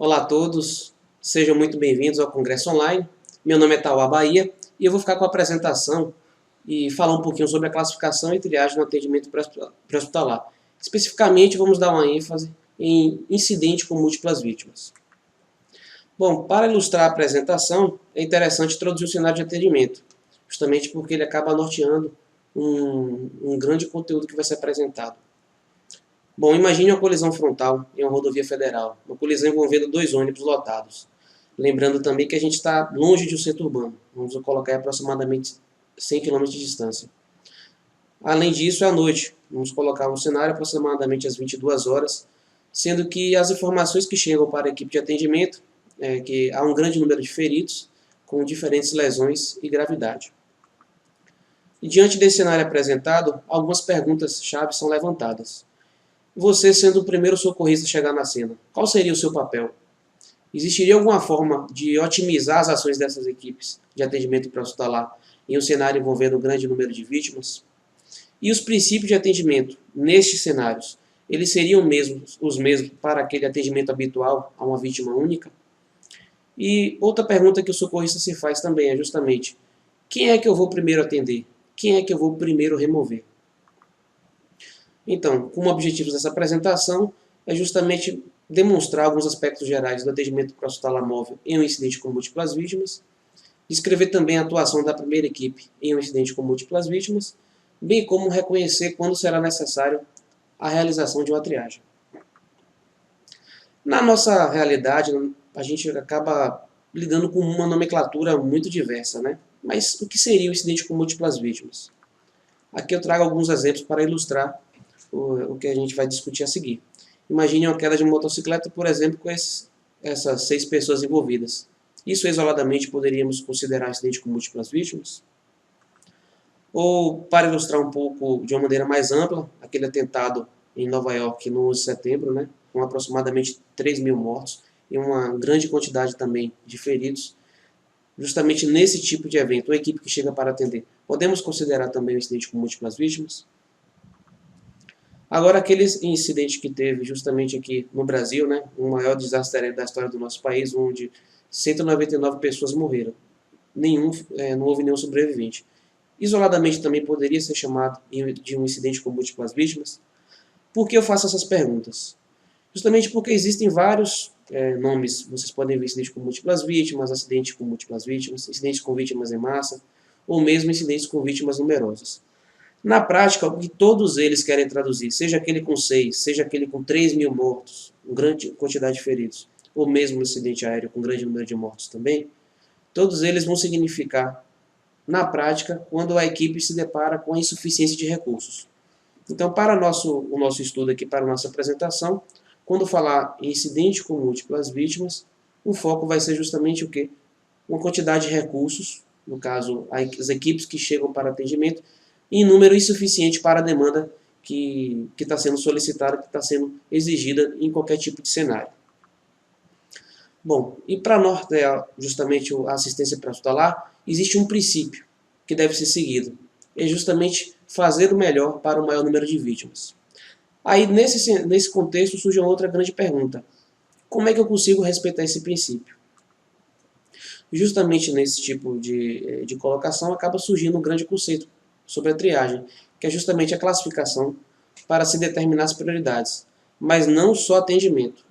Olá a todos, sejam muito bem-vindos ao Congresso Online. Meu nome é Tauá Bahia e eu vou ficar com a apresentação e falar um pouquinho sobre a classificação e triagem no atendimento pré-hospitalar. Especificamente, vamos dar uma ênfase em incidente com múltiplas vítimas. Bom, para ilustrar a apresentação, é interessante introduzir o cenário de atendimento, justamente porque ele acaba norteando um grande conteúdo que vai ser apresentado. Bom, imagine uma colisão frontal em uma rodovia federal, uma colisão envolvendo dois ônibus lotados. Lembrando também que a gente está longe de um centro urbano, vamos colocar aproximadamente 100 km de distância. Além disso, é à noite, vamos colocar um cenário aproximadamente às 22 horas, sendo que as informações que chegam para a equipe de atendimento é que há um grande número de feridos, com diferentes lesões e gravidade. E diante desse cenário apresentado, algumas perguntas-chave são levantadas. Você, sendo o primeiro socorrista a chegar na cena, qual seria o seu papel? Existiria alguma forma de otimizar as ações dessas equipes de atendimento pré-hospitalar em um cenário envolvendo um grande número de vítimas? E os princípios de atendimento nestes cenários, eles seriam os mesmos para aquele atendimento habitual a uma vítima única? E outra pergunta que o socorrista se faz também é justamente, quem é que eu vou primeiro atender? Quem é que eu vou primeiro remover? Então, como objetivos dessa apresentação é justamente demonstrar alguns aspectos gerais do atendimento pré-hospitalar móvel em um incidente com múltiplas vítimas, descrever também a atuação da primeira equipe em um incidente com múltiplas vítimas, bem como reconhecer quando será necessário a realização de uma triagem. Na nossa realidade, a gente acaba lidando com uma nomenclatura muito diversa, né? Mas o que seria o incidente com múltiplas vítimas? Aqui eu trago alguns exemplos para ilustrar o que a gente vai discutir a seguir. Imagine uma queda de uma motocicleta, por exemplo, com essas 6 pessoas envolvidas. Isso isoladamente poderíamos considerar acidente com múltiplas vítimas? Ou, para ilustrar um pouco de uma maneira mais ampla, aquele atentado em Nova York no 11 de setembro, né, com aproximadamente 3.000 mortos e uma grande quantidade também de feridos, justamente nesse tipo de evento, uma equipe que chega para atender, podemos considerar também um incidente com múltiplas vítimas? Agora, aquele incidente que teve justamente aqui no Brasil, né, o maior desastre aéreo da história do nosso país, onde 199 pessoas morreram. Não houve nenhum sobrevivente. Isoladamente também poderia ser chamado de um incidente com múltiplas vítimas. Por que eu faço essas perguntas? Justamente porque existem vários nomes. Vocês podem ver incidente com múltiplas vítimas, acidente com múltiplas vítimas, incidentes com vítimas em massa, ou mesmo incidentes com vítimas numerosas. Na prática, o que todos eles querem traduzir, seja aquele com 6, seja aquele com 3.000 mortos, grande quantidade de feridos, ou mesmo um acidente aéreo com grande número de mortos também, todos eles vão significar, na prática, quando a equipe se depara com a insuficiência de recursos. Então, para o nosso estudo aqui, para a nossa apresentação, quando falar em incidente com múltiplas vítimas, o foco vai ser justamente o quê? Uma quantidade de recursos, no caso, as equipes que chegam para atendimento, em número insuficiente para a demanda que está sendo solicitada, que está sendo exigida em qualquer tipo de cenário. Bom, e para nortear justamente a assistência pré-hospitalar, existe um princípio que deve ser seguido. É justamente fazer o melhor para o maior número de vítimas. Aí, nesse contexto, surge uma outra grande pergunta. Como é que eu consigo respeitar esse princípio? Justamente nesse tipo de colocação acaba surgindo um grande conceito sobre a triagem, que é justamente a classificação para se determinar as prioridades, mas não só atendimento.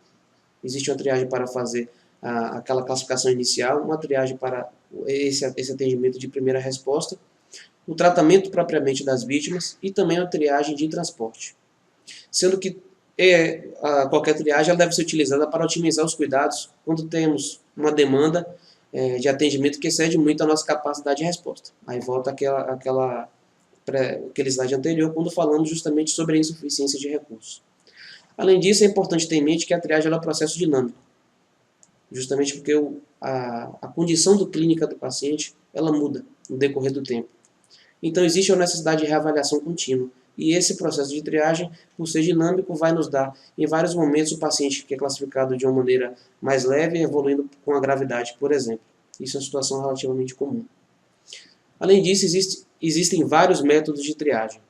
Existe uma triagem para fazer aquela classificação inicial, uma triagem para esse atendimento de primeira resposta, o tratamento propriamente das vítimas e também a triagem de transporte. Sendo que qualquer triagem ela deve ser utilizada para otimizar os cuidados quando temos uma demanda de atendimento que excede muito a nossa capacidade de resposta. Aí volta aquele slide anterior, quando falamos justamente sobre a insuficiência de recursos. Além disso, é importante ter em mente que a triagem é um processo dinâmico, justamente porque a condição clínica do paciente ela muda no decorrer do tempo. Então, existe a necessidade de reavaliação contínua, e esse processo de triagem, por ser dinâmico, vai nos dar, em vários momentos, o paciente que é classificado de uma maneira mais leve, evoluindo com a gravidade, por exemplo. Isso é uma situação relativamente comum. Além disso, existem vários métodos de triagem.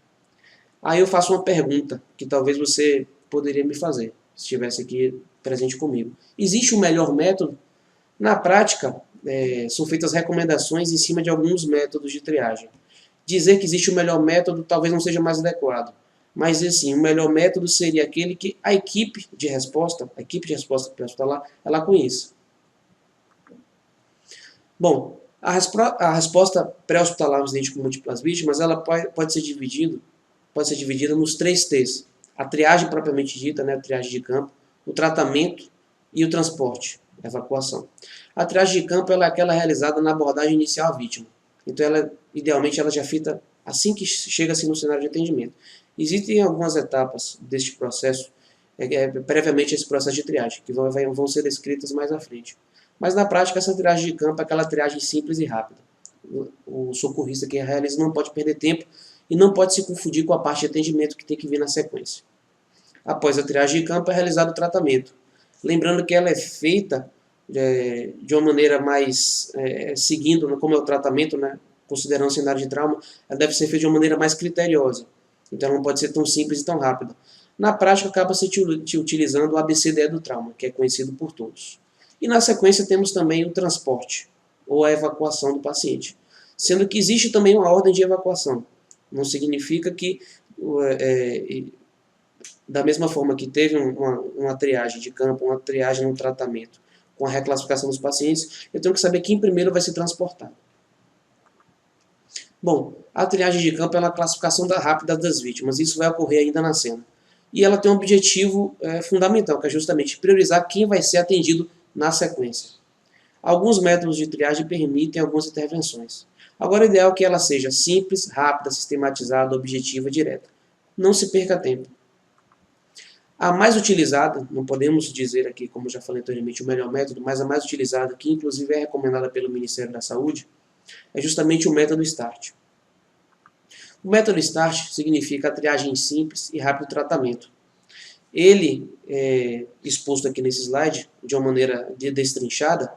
Aí eu faço uma pergunta que talvez você poderia me fazer, se estivesse aqui presente comigo. Existe um melhor método? Na prática, são feitas recomendações em cima de alguns métodos de triagem. Dizer que existe o melhor método talvez não seja mais adequado, mas assim, o melhor método seria aquele que a equipe de resposta pré-hospitalar, ela conheça. Bom, a resposta pré-hospitalar ao acidente com múltiplas vítimas, ela pode ser dividida nos 3 T's. A triagem propriamente dita, né, a triagem de campo, o tratamento e o transporte, a evacuação. A triagem de campo ela é aquela realizada na abordagem inicial à vítima. Então, idealmente, ela já feita assim que chega-se no cenário de atendimento. Existem algumas etapas deste processo, previamente esse processo de triagem, que vão ser descritas mais à frente. Mas na prática, essa triagem de campo é aquela triagem simples e rápida. O socorrista que a realiza não pode perder tempo e não pode se confundir com a parte de atendimento que tem que vir na sequência. Após a triagem de campo é realizado o tratamento. Lembrando que ela é feita de uma maneira mais, seguindo como é o tratamento, né, considerando o cenário de trauma, ela deve ser feita de uma maneira mais criteriosa. Então não pode ser tão simples e tão rápida. Na prática, acaba se utilizando o ABCDE do trauma, que é conhecido por todos. E na sequência temos também o transporte, ou a evacuação do paciente. Sendo que existe também uma ordem de evacuação. Não significa que, da mesma forma que teve uma triagem de campo, uma triagem no tratamento, com a reclassificação dos pacientes, eu tenho que saber quem primeiro vai ser transportado. Bom, a triagem de campo é a classificação rápida das vítimas, isso vai ocorrer ainda na cena. E ela tem um objetivo fundamental, que é justamente priorizar quem vai ser atendido na sequência. Alguns métodos de triagem permitem algumas intervenções. Agora, o ideal é que ela seja simples, rápida, sistematizada, objetiva, direta. Não se perca tempo. A mais utilizada, não podemos dizer aqui, como já falei anteriormente, o melhor método, mas a mais utilizada, que inclusive é recomendada pelo Ministério da Saúde, é justamente o método START. O método START significa a triagem simples e rápido tratamento. Ele, exposto aqui nesse slide, de uma maneira destrinchada,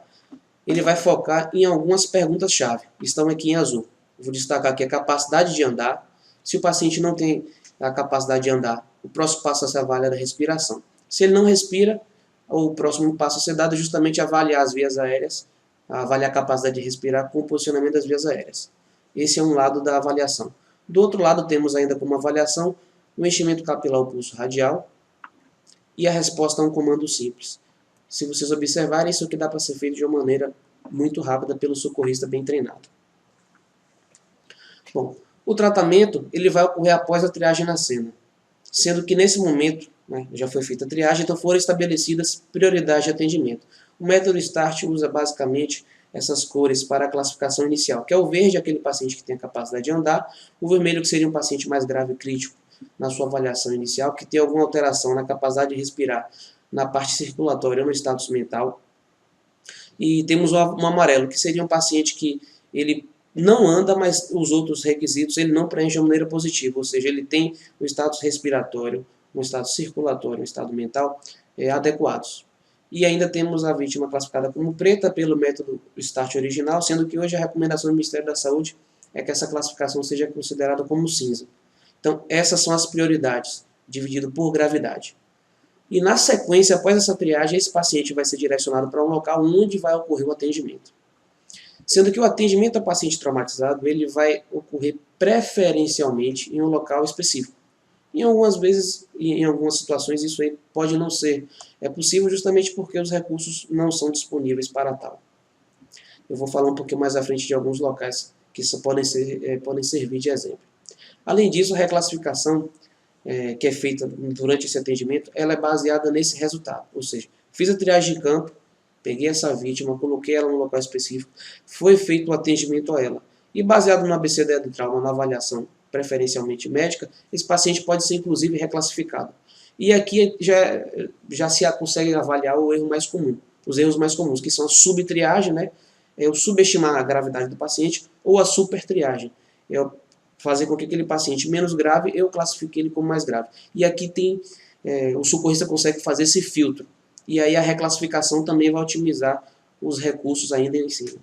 ele vai focar em algumas perguntas-chave, estão aqui em azul. Vou destacar aqui a capacidade de andar. Se o paciente não tem a capacidade de andar, o próximo passo a ser avaliado é a respiração. Se ele não respira, o próximo passo a ser dado é justamente avaliar as vias aéreas, avaliar a capacidade de respirar com o posicionamento das vias aéreas. Esse é um lado da avaliação. Do outro lado, temos ainda como avaliação o enchimento capilar ao pulso radial e a resposta a um comando simples. Se vocês observarem, isso aqui dá para ser feito de uma maneira muito rápida pelo socorrista bem treinado. Bom, o tratamento ele vai ocorrer após a triagem na cena, sendo que nesse momento, né, já foi feita a triagem, então foram estabelecidas prioridades de atendimento. O método START usa basicamente essas cores para a classificação inicial, que é o verde, aquele paciente que tem a capacidade de andar, o vermelho, que seria um paciente mais grave e crítico na sua avaliação inicial, que tem alguma alteração na capacidade de respirar na parte circulatória ou no status mental. E temos o amarelo, que seria um paciente que ele não anda, mas os outros requisitos ele não preenche de maneira positiva, ou seja, ele tem o status respiratório, um estado circulatório, um estado mental adequados. E ainda temos a vítima classificada como preta pelo método START original, sendo que hoje a recomendação do Ministério da Saúde é que essa classificação seja considerada como cinza. Então, essas são as prioridades, dividido por gravidade. E na sequência, após essa triagem, esse paciente vai ser direcionado para um local onde vai ocorrer o atendimento. Sendo que o atendimento ao paciente traumatizado ele vai ocorrer preferencialmente em um local específico. Em algumas vezes, em algumas situações, isso aí pode não ser possível justamente porque os recursos não são disponíveis para tal. Eu vou falar um pouquinho mais à frente de alguns locais que podem servir de exemplo. Além disso, a reclassificação que é feita durante esse atendimento, ela é baseada nesse resultado. Ou seja, fiz a triagem de campo, peguei essa vítima, coloquei ela no local específico, foi feito o atendimento a ela. E baseado no ABCDE do trauma, na avaliação preferencialmente médica, esse paciente pode ser inclusive reclassificado. E aqui já se consegue avaliar o erro mais comum, os erros mais comuns, que são a subtriagem, né? O subestimar a gravidade do paciente, ou a supertriagem, fazer com que aquele paciente menos grave, eu classifique ele como mais grave. E aqui o socorrista consegue fazer esse filtro. E aí a reclassificação também vai otimizar os recursos ainda em cima.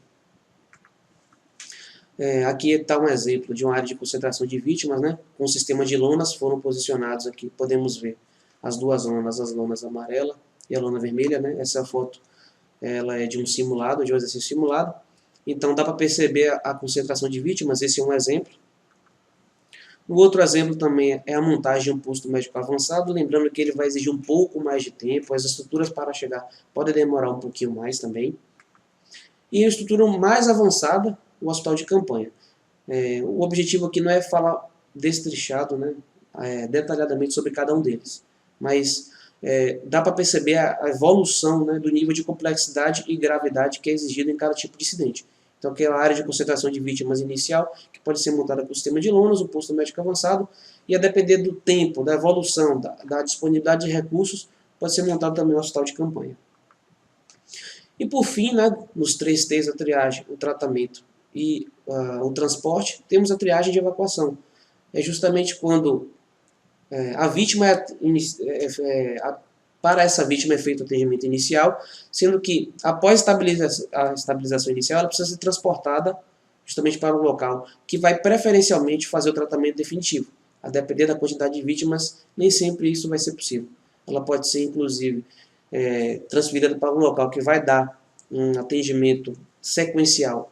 Aqui está um exemplo de uma área de concentração de vítimas, né? Com um sistema de lonas foram posicionados aqui. Podemos ver as duas lonas, as lonas amarela e a lona vermelha, né? Essa foto ela é de um simulado, de um exercício simulado. Então dá para perceber a concentração de vítimas, esse é um exemplo. O outro exemplo também é a montagem de um posto médico avançado, lembrando que ele vai exigir um pouco mais de tempo, as estruturas para chegar podem demorar um pouquinho mais também. E a estrutura mais avançada, o hospital de campanha. O objetivo aqui não é falar destrichado, né, detalhadamente sobre cada um deles, mas dá para perceber a evolução, né, do nível de complexidade e gravidade que é exigido em cada tipo de incidente. Então, aquela área de concentração de vítimas inicial, que pode ser montada com o sistema de lonas, o posto médico avançado, e a depender do tempo, da evolução, da disponibilidade de recursos, pode ser montado também o hospital de campanha. E por fim, né, nos 3 T's, a triagem, o tratamento e o transporte, temos a triagem de evacuação. É justamente quando a vítima para essa vítima é feito o atendimento inicial, sendo que após a estabilização inicial, ela precisa ser transportada justamente para um local que vai preferencialmente fazer o tratamento definitivo. A depender da quantidade de vítimas, nem sempre isso vai ser possível. Ela pode ser, inclusive, transferida para um local que vai dar um atendimento sequencial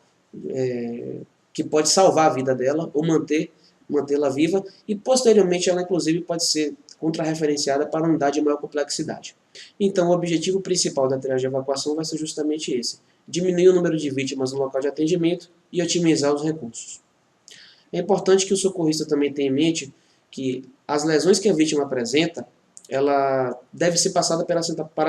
que pode salvar a vida dela ou mantê-la viva, e posteriormente ela inclusive pode ser contrarreferenciada para uma unidade de maior complexidade. Então o objetivo principal da triagem de evacuação vai ser justamente esse: diminuir o número de vítimas no local de atendimento e otimizar os recursos. É importante que o socorrista também tenha em mente que as lesões que a vítima apresenta, ela deve ser passada para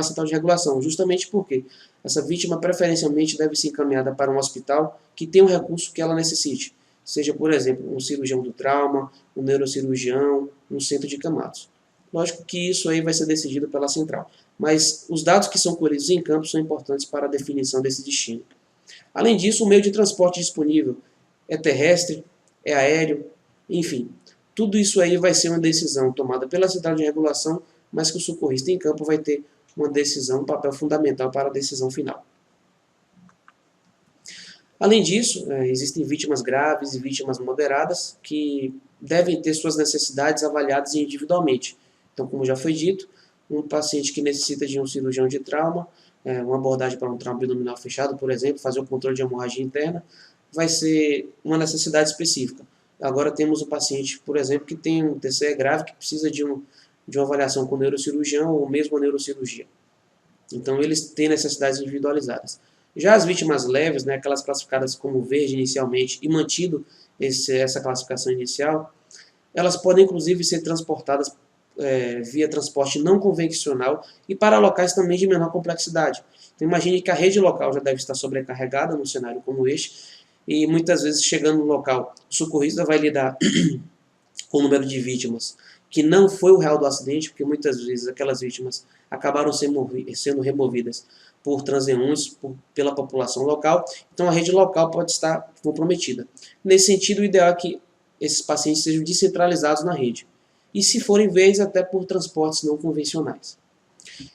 a central de regulação, justamente porque essa vítima preferencialmente deve ser encaminhada para um hospital que tenha o recurso que ela necessite, seja, por exemplo, um cirurgião do trauma, um neurocirurgião, um centro de camados. Lógico que isso aí vai ser decidido pela central, mas os dados que são colhidos em campo são importantes para a definição desse destino. Além disso, o meio de transporte disponível é terrestre, é aéreo, enfim. Tudo isso aí vai ser uma decisão tomada pela central de regulação, mas que o socorrista em campo vai ter uma decisão, um papel fundamental para a decisão final. Além disso, existem vítimas graves e vítimas moderadas que devem ter suas necessidades avaliadas individualmente. Então, como já foi dito, um paciente que necessita de um cirurgião de trauma, uma abordagem para um trauma abdominal fechado, por exemplo, fazer o controle de hemorragia interna, vai ser uma necessidade específica. Agora temos um paciente, por exemplo, que tem um TCE grave, que precisa de uma avaliação com neurocirurgião ou mesmo a neurocirurgia. Então eles têm necessidades individualizadas. Já as vítimas leves, né, aquelas classificadas como verde inicialmente e mantido essa classificação inicial, elas podem inclusive ser transportadas via transporte não convencional e para locais também de menor complexidade. Então imagine que a rede local já deve estar sobrecarregada num cenário como este, e muitas vezes chegando no local, o socorrista vai lidar com o número de vítimas que não foi o real do acidente, porque muitas vezes aquelas vítimas acabaram sendo removidas por transeuntes, pela população local, então a rede local pode estar comprometida. Nesse sentido, o ideal é que esses pacientes sejam descentralizados na rede, e se forem vezes até por transportes não convencionais.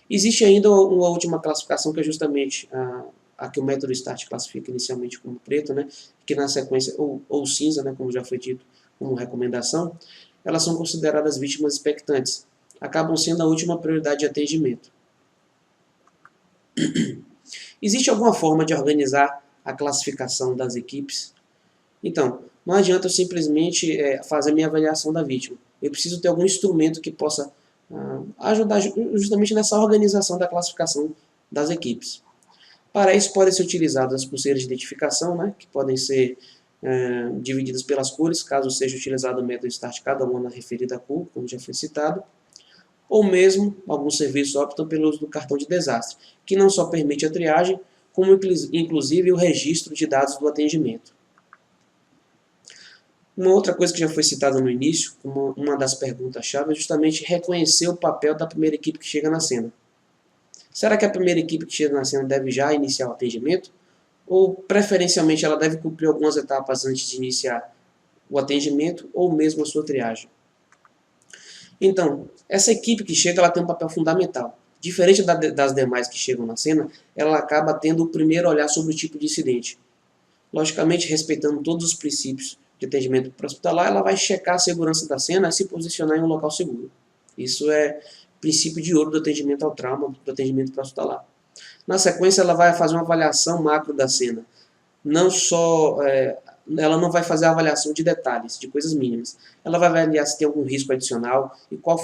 Existe ainda uma última classificação, que é justamente a que o método START classifica inicialmente como preto, né, que na sequência, ou cinza, né, como já foi dito, como recomendação, elas são consideradas vítimas expectantes, acabam sendo a última prioridade de atendimento. Existe alguma forma de organizar a classificação das equipes? Então, não adianta eu simplesmente fazer a minha avaliação da vítima. Eu preciso ter algum instrumento que possa ajudar justamente nessa organização da classificação das equipes. Para isso podem ser utilizadas as pulseiras de identificação, né, que podem ser divididas pelas cores, caso seja utilizado o método START, cada uma na referida cor, como já foi citado, ou mesmo alguns serviços optam pelo uso do cartão de desastre, que não só permite a triagem, como inclusive o registro de dados do atendimento. Uma outra coisa que já foi citada no início, como uma das perguntas-chave, é justamente reconhecer o papel da primeira equipe que chega na cena. Será que a primeira equipe que chega na cena deve já iniciar o atendimento? Ou, preferencialmente, ela deve cumprir algumas etapas antes de iniciar o atendimento ou mesmo a sua triagem? Então, essa equipe que chega, ela tem um papel fundamental. Diferente das demais que chegam na cena, ela acaba tendo o primeiro olhar sobre o tipo de incidente. Logicamente, respeitando todos os princípios de atendimento hospitalar, ela vai checar a segurança da cena e se posicionar em um local seguro. Isso é princípio de ouro do atendimento ao trauma, do atendimento pré-hospitalar. Na sequência, ela vai fazer uma avaliação macro da cena. Não só, ela não vai fazer a avaliação de detalhes, de coisas mínimas. Ela vai avaliar se tem algum risco adicional e qual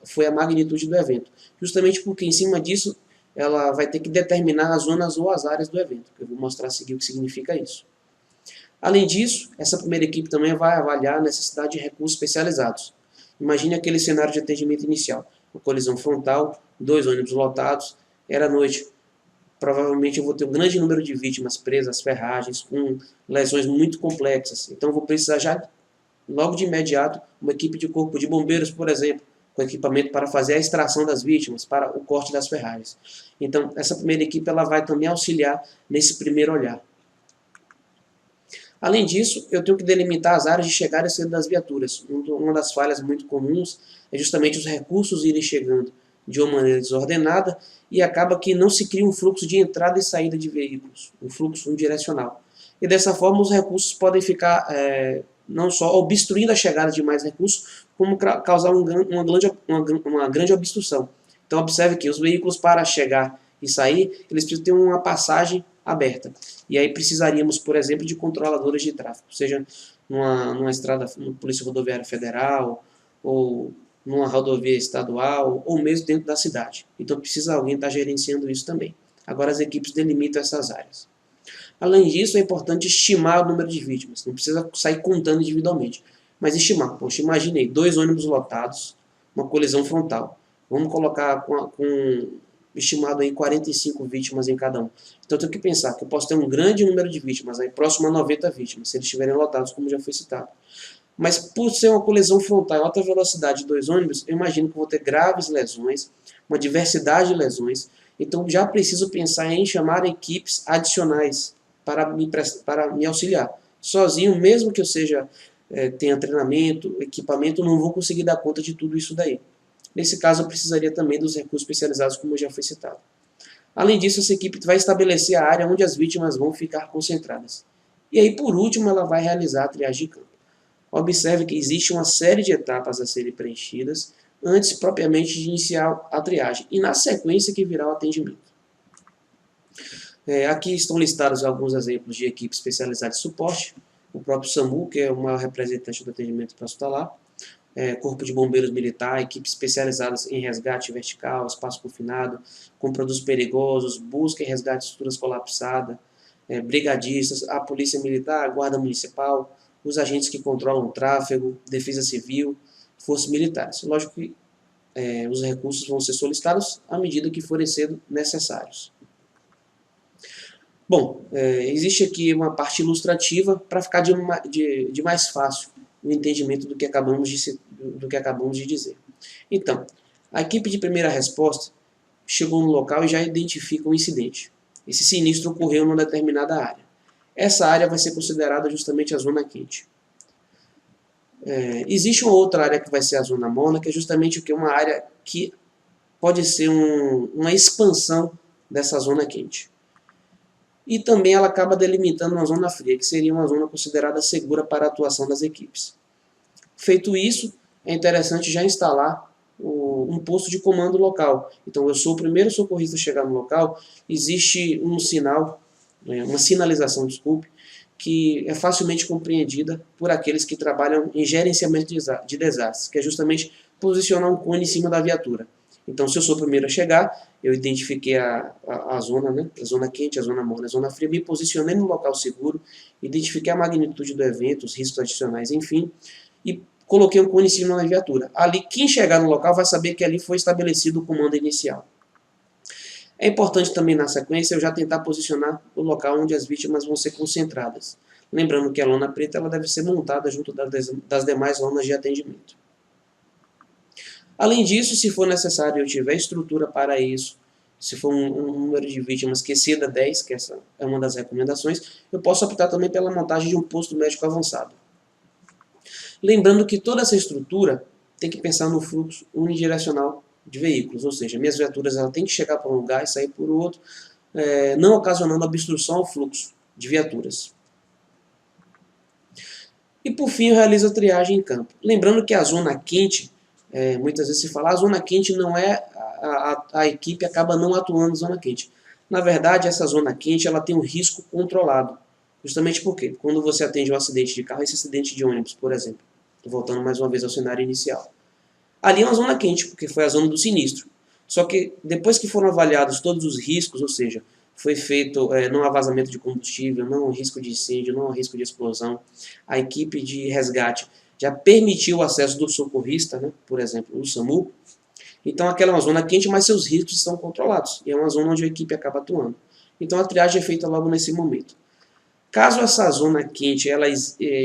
foi a magnitude do evento. Justamente porque, em cima disso, ela vai ter que determinar as zonas ou as áreas do evento. Eu vou mostrar a seguir o que significa isso. Além disso, essa primeira equipe também vai avaliar a necessidade de recursos especializados. Imagine aquele cenário de atendimento inicial. Uma colisão frontal, 2 ônibus lotados, era noite. Provavelmente eu vou ter um grande número de vítimas presas às ferragens, com lesões muito complexas. Então eu vou precisar já, logo de imediato, uma equipe de corpo de bombeiros, por exemplo, com equipamento para fazer a extração das vítimas, para o corte das ferragens. Então essa primeira equipe ela vai também auxiliar nesse primeiro olhar. Além disso, eu tenho que delimitar as áreas de chegada e saída das viaturas. Uma das falhas muito comuns é justamente os recursos irem chegando de uma maneira desordenada e acaba que não se cria um fluxo de entrada e saída de veículos, um fluxo unidirecional. E dessa forma os recursos podem ficar não só obstruindo a chegada de mais recursos, como causar uma grande obstrução. Então observe que os veículos para chegar e sair, eles precisam ter uma passagem aberta. E aí precisaríamos, por exemplo, de controladores de tráfego, seja numa estrada, numa Polícia Rodoviária Federal, ou numa rodovia estadual, ou mesmo dentro da cidade. Então precisa alguém estar gerenciando isso também. Agora as equipes delimitam essas áreas. Além disso, é importante estimar o número de vítimas. Não precisa sair contando individualmente, mas estimar. Poxa, imaginei 2 ônibus lotados, uma colisão frontal. Vamos colocar com estimado aí 45 vítimas em cada um. Então eu tenho que pensar que eu posso ter um grande número de vítimas, aí próximo a 90 vítimas, se eles estiverem lotados, como já foi citado. Mas por ser uma colisão frontal em alta velocidade de 2 ônibus, eu imagino que vou ter graves lesões, uma diversidade de lesões. Então já preciso pensar em chamar equipes adicionais para me auxiliar. Sozinho, mesmo que eu tenha treinamento, equipamento, não vou conseguir dar conta de tudo isso daí. Nesse caso, eu precisaria também dos recursos especializados, como já foi citado. Além disso, essa equipe vai estabelecer a área onde as vítimas vão ficar concentradas. E aí, por último, ela vai realizar a triagem de campo. Observe que existe uma série de etapas a serem preenchidas antes propriamente de iniciar a triagem, e na sequência que virá o atendimento. Aqui estão listados alguns exemplos de equipes especializadas de suporte, o próprio SAMU, que é uma representante do atendimento pré-hospitalar, Corpo de Bombeiros Militar, equipes especializadas em resgate vertical, espaço confinado, com produtos perigosos, busca e resgate de estruturas colapsadas, brigadistas, a Polícia Militar, a Guarda Municipal, os agentes que controlam o tráfego, Defesa Civil, forças militares. Lógico que os recursos vão ser solicitados à medida que forem sendo necessários. Bom, existe aqui uma parte ilustrativa para ficar de mais fácil o entendimento do que acabamos de dizer. Então, a equipe de primeira resposta chegou no local e já identifica o incidente. Esse sinistro ocorreu numa determinada área. Essa área vai ser considerada justamente a zona quente. Existe uma outra área que vai ser a zona morna, que é justamente uma área que pode ser uma expansão dessa zona quente. E também ela acaba delimitando uma zona fria, que seria uma zona considerada segura para a atuação das equipes. Feito isso, é interessante já instalar um posto de comando local. Então eu sou o primeiro socorrista a chegar no local, existe um sinal, uma sinalização, desculpe, que é facilmente compreendida por aqueles que trabalham em gerenciamento de desastres, que é justamente posicionar um cone em cima da viatura. Então, se eu sou o primeiro a chegar, eu identifiquei a zona, né? A zona quente, a zona morna, a zona fria, me posicionei no local seguro, identifiquei a magnitude do evento, os riscos adicionais, enfim, e coloquei um cone em cima da viatura. Ali, quem chegar no local vai saber que ali foi estabelecido o comando inicial. É importante também, na sequência, eu já tentar posicionar o local onde as vítimas vão ser concentradas. Lembrando que a lona preta ela deve ser montada junto das demais lonas de atendimento. Além disso, se for necessário e eu tiver estrutura para isso, se for um número de vítimas que exceda 10, que essa é uma das recomendações, eu posso optar também pela montagem de um posto médico avançado. Lembrando que toda essa estrutura tem que pensar no fluxo unidirecional de veículos, ou seja, minhas viaturas ela tem que chegar para um lugar e sair por outro, não ocasionando obstrução ao fluxo de viaturas. E por fim eu realizo a triagem em campo. Lembrando que a zona quente, muitas vezes se fala, a zona quente não é a equipe acaba não atuando na zona quente. Na verdade, essa zona quente ela tem um risco controlado. Justamente porque, quando você atende um acidente de carro, esse acidente de ônibus, por exemplo, voltando mais uma vez ao cenário inicial. Ali é uma zona quente, porque foi a zona do sinistro. Só que depois que foram avaliados todos os riscos, ou seja, foi feito não há vazamento de combustível, não há risco de incêndio, não há risco de explosão, a equipe de resgate já permitiu o acesso do socorrista, né, por exemplo, o SAMU. Então aquela é uma zona quente, mas seus riscos estão controlados. E é uma zona onde a equipe acaba atuando. Então a triagem é feita logo nesse momento. Caso essa zona quente ela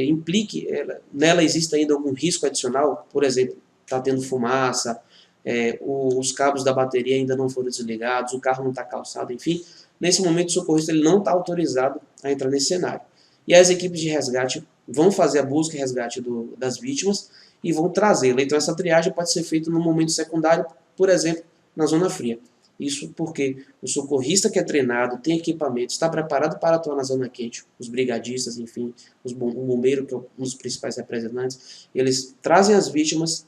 implique, nela exista ainda algum risco adicional, por exemplo, está tendo fumaça, os cabos da bateria ainda não foram desligados, o carro não está calçado, enfim, nesse momento o socorrista ele não está autorizado a entrar nesse cenário. E as equipes de resgate vão fazer a busca e resgate das vítimas e vão trazê-la. Então essa triagem pode ser feita no momento secundário, por exemplo, na zona fria. Isso porque o socorrista que é treinado, tem equipamento, está preparado para atuar na zona quente, os brigadistas, enfim, o bombeiro, que é um dos principais representantes, eles trazem as vítimas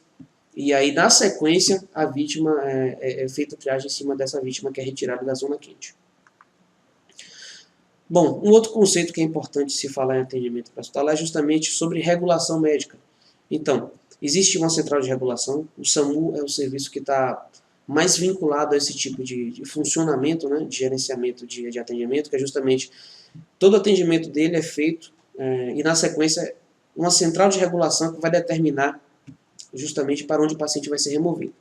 e aí na sequência a vítima é feita a triagem em cima dessa vítima que é retirada da zona quente. Bom, um outro conceito que é importante se falar em atendimento pré-hospitalar é justamente sobre regulação médica. Então, existe uma central de regulação, o SAMU é o serviço que está mais vinculado a esse tipo de funcionamento, né, de gerenciamento de atendimento, que é justamente todo atendimento dele é feito e na sequência uma central de regulação que vai determinar justamente para onde o paciente vai ser removido.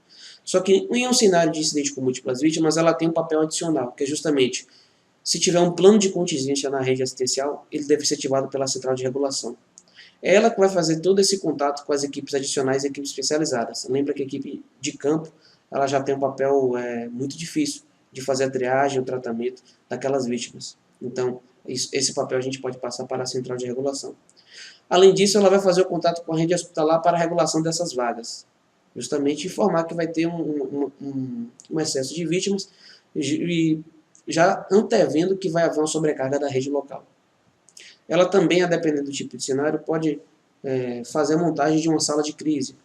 Só que em um cenário de incidente com múltiplas vítimas, ela tem um papel adicional, que é justamente, se tiver um plano de contingência na rede assistencial, ele deve ser ativado pela central de regulação. É ela que vai fazer todo esse contato com as equipes adicionais e equipes especializadas. Lembra que a equipe de campo ela já tem um papel muito difícil de fazer a triagem, o tratamento daquelas vítimas. Então, esse papel a gente pode passar para a central de regulação. Além disso, ela vai fazer o contato com a rede hospitalar para a regulação dessas vagas. Justamente informar que vai ter um excesso de vítimas e já antevendo que vai haver uma sobrecarga da rede local. Ela também, a depender do tipo de cenário, pode fazer a montagem de uma sala de crise,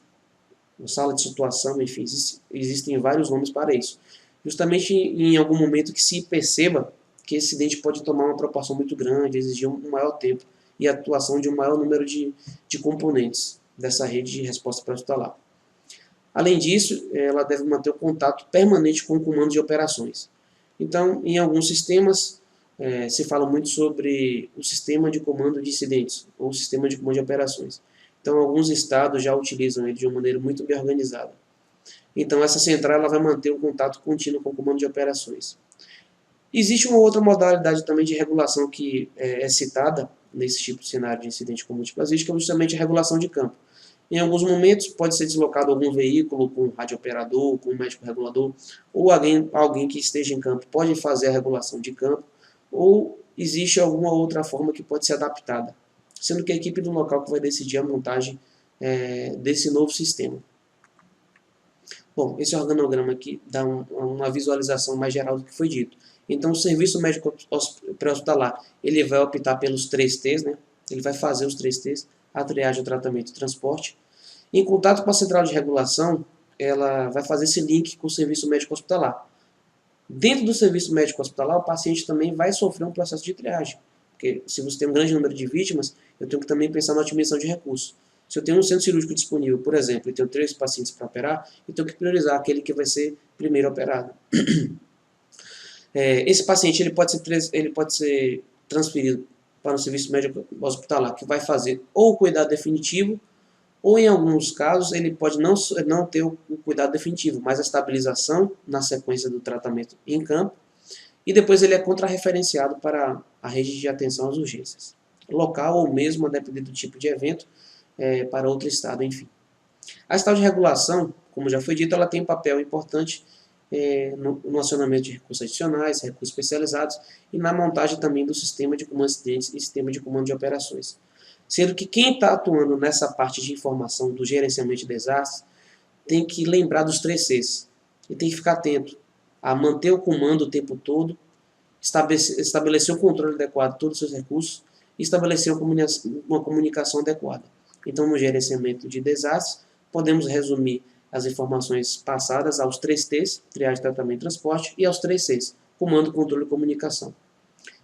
uma sala de situação, enfim, existem vários nomes para isso. Justamente em algum momento que se perceba que esse acidente pode tomar uma proporção muito grande, exigir um maior tempo e a atuação de um maior número de componentes dessa rede de resposta pré-hospitalar. Além disso, ela deve manter o contato permanente com o comando de operações. Então, em alguns sistemas, se fala muito sobre o sistema de comando de incidentes, ou o sistema de comando de operações. Então, alguns estados já utilizam ele de uma maneira muito bem organizada. Então, essa central ela vai manter um contato contínuo com o comando de operações. Existe uma outra modalidade também de regulação que é citada nesse tipo de cenário de incidente com múltiplas vítimas, que é justamente a regulação de campo. Em alguns momentos, pode ser deslocado algum veículo com um radiooperador, com um médico regulador, ou alguém que esteja em campo pode fazer a regulação de campo, ou existe alguma outra forma que pode ser adaptada, sendo que a equipe do local que vai decidir a montagem desse novo sistema. Bom, esse organograma aqui dá uma visualização mais geral do que foi dito. Então, o serviço médico pré-hospitalar, ele vai optar pelos 3 T's, né? Ele vai fazer os 3 T's, a triagem, o tratamento e o transporte. Em contato com a central de regulação, ela vai fazer esse link com o serviço médico hospitalar. Dentro do serviço médico hospitalar, o paciente também vai sofrer um processo de triagem. Porque se você tem um grande número de vítimas, eu tenho que também pensar na otimização de recursos. Se eu tenho um centro cirúrgico disponível, por exemplo, e tenho 3 pacientes para operar, eu tenho que priorizar aquele que vai ser primeiro operado. Esse paciente ele pode ser transferido para um serviço médico hospitalar, que vai fazer ou o cuidado definitivo, ou em alguns casos ele pode não ter o cuidado definitivo, mas a estabilização na sequência do tratamento em campo, e depois ele é contrarreferenciado para a rede de atenção às urgências, local ou mesmo, a depender do tipo de evento, para outro estado, enfim. A central de regulação, como já foi dito, ela tem um papel importante no acionamento de recursos adicionais, recursos especializados e na montagem também do sistema de comando de incidentes e sistema de comando de operações. Sendo que quem está atuando nessa parte de informação do gerenciamento de desastres tem que lembrar dos 3 Cs e tem que ficar atento a manter o comando o tempo todo, estabelecer o controle adequado de todos os seus recursos e estabelecer uma comunicação adequada. Então, no gerenciamento de desastres, podemos resumir as informações passadas aos 3T's, triagem, tratamento e transporte, e aos 3C's, comando, controle e comunicação.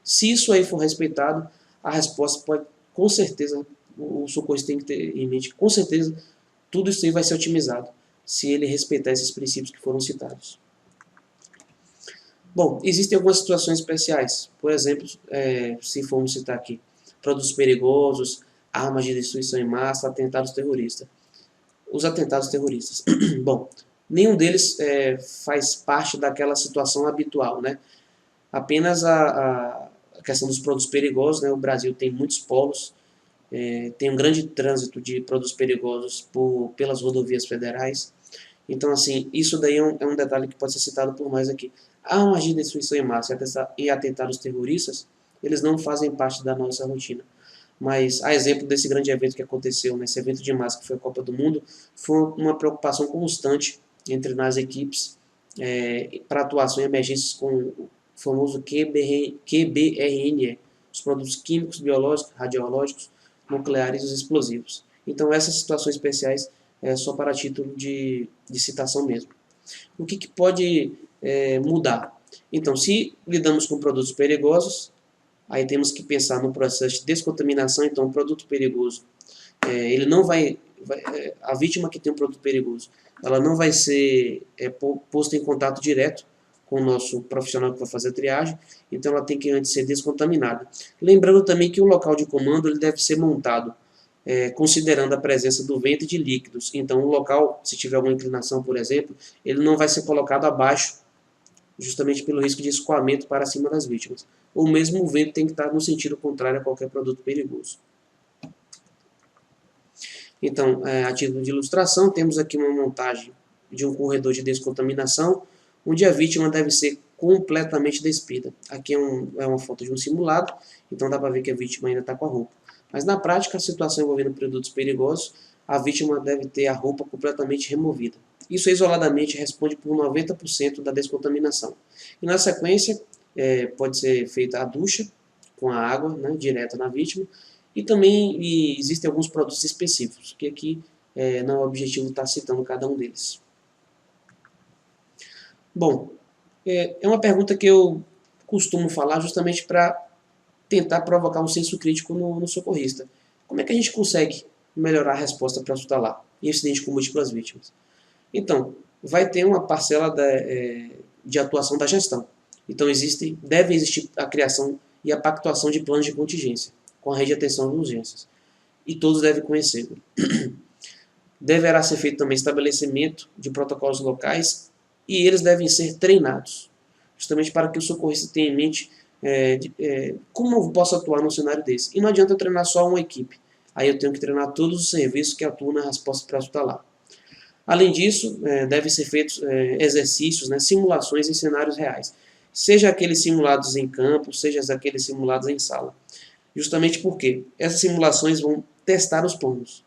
Se isso aí for respeitado, a resposta pode, com certeza, o socorrista tem que ter em mente, com certeza, tudo isso aí vai ser otimizado, se ele respeitar esses princípios que foram citados. Bom, existem algumas situações especiais, por exemplo, se formos citar aqui, produtos perigosos, armas de destruição em massa, atentados terroristas. Os atentados terroristas. Bom, nenhum deles faz parte daquela situação habitual, né? Apenas a questão dos produtos perigosos, né? O Brasil tem muitos polos, tem um grande trânsito de produtos perigosos pelas rodovias federais. Então, assim, isso daí é um detalhe que pode ser citado por nós aqui. Armas de destruição em massa e atentados terroristas, eles não fazem parte da nossa rotina. Mas, a exemplo desse grande evento que aconteceu, nesse evento de massa que foi a Copa do Mundo, foi uma preocupação constante entre nas equipes para atuação em emergências com o famoso QBRNE, os produtos químicos, biológicos, radiológicos, nucleares e os explosivos. Então, essas situações especiais é só para título de citação mesmo. O que pode mudar? Então, se lidamos com produtos perigosos, aí temos que pensar no processo de descontaminação. Então, o produto perigoso, ele não a vítima que tem um produto perigoso, ela não vai ser posta em contato direto com o nosso profissional que vai fazer a triagem, então ela tem que antes ser descontaminada. Lembrando também que o local de comando ele deve ser montado considerando a presença do vento e de líquidos. Então, o local, se tiver alguma inclinação, por exemplo, ele não vai ser colocado abaixo, justamente pelo risco de escoamento para cima das vítimas. Ou mesmo o vento tem que estar no sentido contrário a qualquer produto perigoso. Então, a título de ilustração, temos aqui uma montagem de um corredor de descontaminação, onde a vítima deve ser completamente despida. Aqui é uma foto de um simulado, então dá para ver que a vítima ainda está com a roupa. Mas na prática, a situação envolvendo produtos perigosos, a vítima deve ter a roupa completamente removida. Isso isoladamente responde por 90% da descontaminação. E na sequência, pode ser feita a ducha com a água, né, direta na vítima, e também existem alguns produtos específicos, que aqui não é o objetivo estar citando cada um deles. Bom, é uma pergunta que eu costumo falar justamente para tentar provocar um senso crítico no socorrista. Como é que a gente consegue melhorar a resposta pré-hospitalar em incidente com múltiplas vítimas? Então, vai ter uma parcela de atuação da gestão. Então, deve existir a criação e a pactuação de planos de contingência com a rede de atenção de urgências. E todos devem conhecer. Deverá ser feito também estabelecimento de protocolos locais e eles devem ser treinados, justamente para que o socorrista tenha em mente como eu posso atuar num cenário desse. E não adianta eu treinar só uma equipe. Aí eu tenho que treinar todos os serviços que atuam na resposta pré-hospitalar. Além disso, devem ser feitos exercícios, né, simulações em cenários reais. Seja aqueles simulados em campo, seja aqueles simulados em sala. Justamente porque essas simulações vão testar os planos.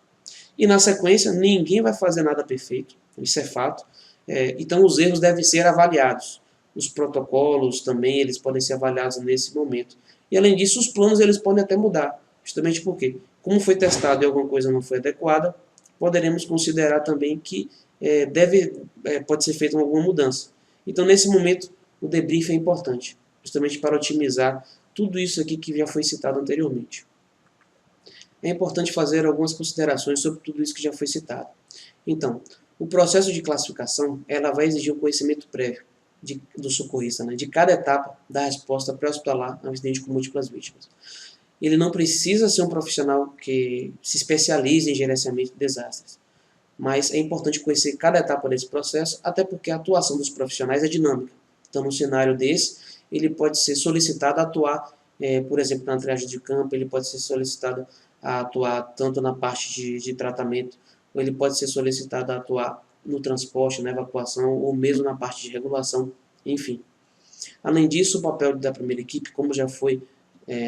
E na sequência, ninguém vai fazer nada perfeito, isso é fato. Então os erros devem ser avaliados. Os protocolos também eles podem ser avaliados nesse momento. E além disso, os planos eles podem até mudar. Justamente porque, como foi testado e alguma coisa não foi adequada, poderemos considerar também que pode ser feita alguma mudança. Então, nesse momento, o debrief é importante, justamente para otimizar tudo isso aqui que já foi citado anteriormente. É importante fazer algumas considerações sobre tudo isso que já foi citado. Então, o processo de classificação ela vai exigir um conhecimento prévio do socorrista, né, de cada etapa da resposta pré-hospitalar a um incidente com múltiplas vítimas. Ele não precisa ser um profissional que se especialize em gerenciamento de desastres, mas é importante conhecer cada etapa desse processo, até porque a atuação dos profissionais é dinâmica. Então, num cenário desse, ele pode ser solicitado a atuar, por exemplo, na triagem de campo, ele pode ser solicitado a atuar tanto na parte de tratamento, ou ele pode ser solicitado a atuar no transporte, na evacuação, ou mesmo na parte de regulação, enfim. Além disso, o papel da primeira equipe, como já foi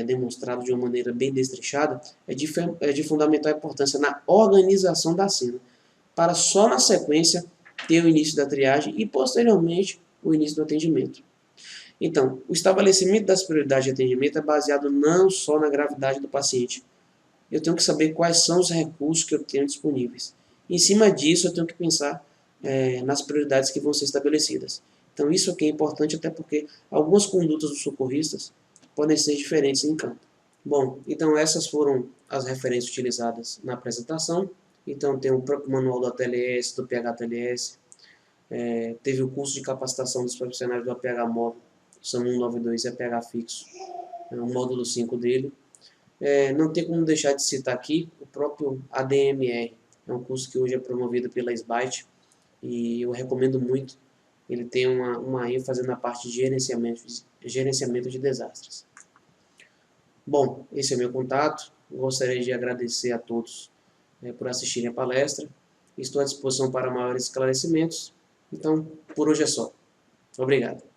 demonstrado de uma maneira bem destrechada, é de fundamental importância na organização da cena, para só na sequência ter o início da triagem e, posteriormente, o início do atendimento. Então, o estabelecimento das prioridades de atendimento é baseado não só na gravidade do paciente. Eu tenho que saber quais são os recursos que eu tenho disponíveis. Em cima disso, eu tenho que pensar nas prioridades que vão ser estabelecidas. Então isso aqui é importante até porque algumas condutas dos socorristas podem ser diferentes em campo. Bom, então essas foram as referências utilizadas na apresentação. Então tem o próprio manual do ATLS, do PHTLS, teve o curso de capacitação dos profissionais do APH móvel, SAMU 192 e APH fixo, o módulo 5 dele. Não tem como deixar de citar aqui o próprio ADMR, é um curso que hoje é promovido pela SBIT e eu recomendo muito. Ele tem uma ênfase na parte de gerenciamento de desastres. Bom, esse é meu contato. Gostaria de agradecer a todos por assistirem a palestra. Estou à disposição para maiores esclarecimentos. Então, por hoje é só. Obrigado.